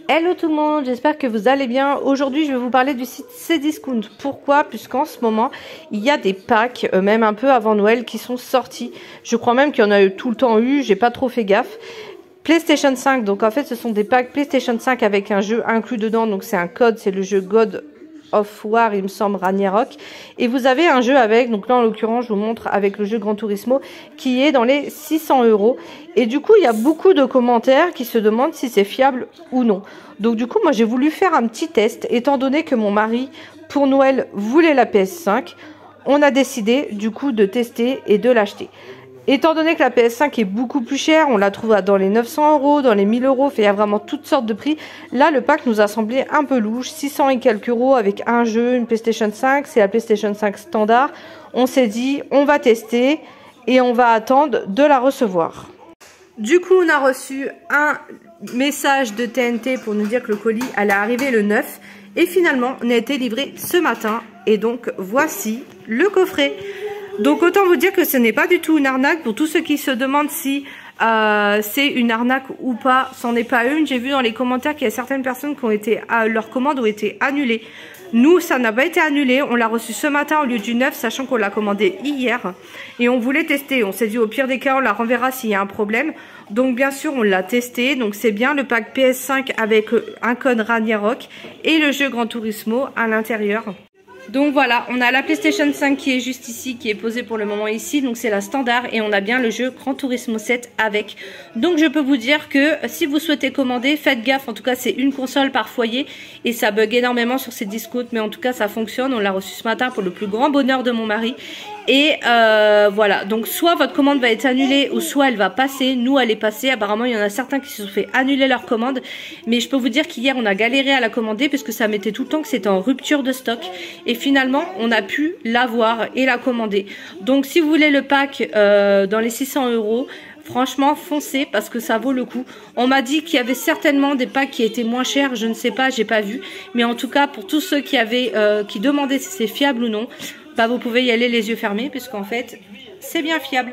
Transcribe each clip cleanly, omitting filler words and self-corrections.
Hello tout le monde, j'espère que vous allez bien. Aujourd'hui je vais vous parler du site Cdiscount. Pourquoi? Puisqu'en ce moment il y a des packs, même un peu avant Noël, qui sont sortis. Je crois même qu'il y en a tout le temps eu, j'ai pas trop fait gaffe. PlayStation 5, donc en fait ce sont des packs PlayStation 5 avec un jeu inclus dedans. Donc c'est un code, c'est le jeu God of War, il me semble, Ragnarok. Et vous avez un jeu avec, donc là en l'occurrence je vous montre avec le jeu Gran Turismo, qui est dans les 600 €. Et du coup il y a beaucoup de commentaires qui se demandent si c'est fiable ou non. Donc du coup moi j'ai voulu faire un petit test, étant donné que mon mari pour Noël voulait la PS5. On a décidé du coup de tester et de l'acheter. Étant donné que la PS5 est beaucoup plus chère, on la trouve dans les 900 €, dans les 1000 €, il y a vraiment toutes sortes de prix. Là, le pack nous a semblé un peu louche, 600 et quelques € avec un jeu, une PlayStation 5, c'est la PlayStation 5 standard. On s'est dit, on va tester et on va attendre de la recevoir. Du coup, on a reçu un message de TNT pour nous dire que le colis allait arriver le 9. Et finalement, on a été livré ce matin. Et donc, voici le coffret. Donc autant vous dire que ce n'est pas du tout une arnaque. Pour tous ceux qui se demandent si c'est une arnaque ou pas, c'en est pas une. J'ai vu dans les commentaires qu'il y a certaines personnes qui ont été, leurs commandes ont été annulées. Nous, ça n'a pas été annulé. On l'a reçu ce matin au lieu du 9, sachant qu'on l'a commandé hier. Et on voulait tester. On s'est dit au pire des cas, on la renverra s'il y a un problème. Donc bien sûr, on l'a testé. Donc c'est bien le pack PS5 avec un code Ragnarok et le jeu Gran Turismo à l'intérieur. Donc voilà, on a la PlayStation 5 qui est juste ici, qui est posée pour le moment ici. Donc c'est la standard et on a bien le jeu Gran Turismo 7 avec. Donc je peux vous dire que si vous souhaitez commander, faites gaffe. En tout cas, c'est une console par foyer et ça bug énormément sur Cdiscount. Mais en tout cas, ça fonctionne. On l'a reçu ce matin pour le plus grand bonheur de mon mari. Et voilà, donc soit votre commande va être annulée ou soit elle va passer. Nous, elle est passée. Apparemment, il y en a certains qui se sont fait annuler leur commande. Mais je peux vous dire qu'hier, on a galéré à la commander parce que ça mettait tout le temps que c'était en rupture de stock. Et finalement, on a pu l'avoir et la commander. Donc, si vous voulez le pack dans les 600 €, franchement, foncez parce que ça vaut le coup. On m'a dit qu'il y avait certainement des packs qui étaient moins chers. Je ne sais pas, j'ai pas vu. Mais en tout cas, pour tous ceux qui avaient, qui demandaient si c'est fiable ou non, bah vous pouvez y aller les yeux fermés puisqu'en fait c'est bien fiable.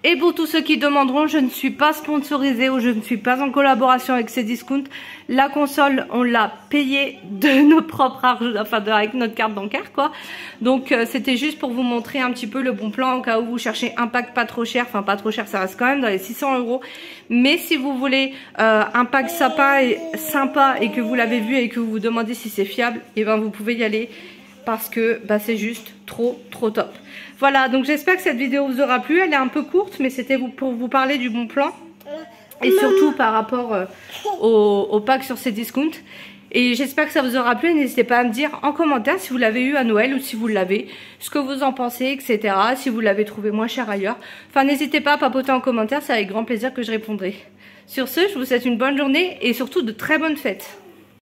Et pour tous ceux qui demanderont, je ne suis pas sponsorisée ou je ne suis pas en collaboration avec Cdiscount. La console, on l'a payée de nos propres argent, enfin avec notre carte bancaire quoi. Donc c'était juste pour vous montrer un petit peu le bon plan au cas où vous cherchez un pack pas trop cher. Enfin pas trop cher, ça reste quand même dans les 600 €. Mais si vous voulez un pack sympa et que vous l'avez vu et que vous vous demandez si c'est fiable, et ben vous pouvez y aller. Parce que bah, c'est juste trop top. Voilà, donc j'espère que cette vidéo vous aura plu. Elle est un peu courte, mais c'était pour vous parler du bon plan. Et surtout par rapport au pack sur Cdiscount. Et j'espère que ça vous aura plu. N'hésitez pas à me dire en commentaire si vous l'avez eu à Noël ou si vous l'avez, ce que vous en pensez, etc. Si vous l'avez trouvé moins cher ailleurs. Enfin, n'hésitez pas à papoter en commentaire, c'est avec grand plaisir que je répondrai. Sur ce, je vous souhaite une bonne journée et surtout de très bonnes fêtes.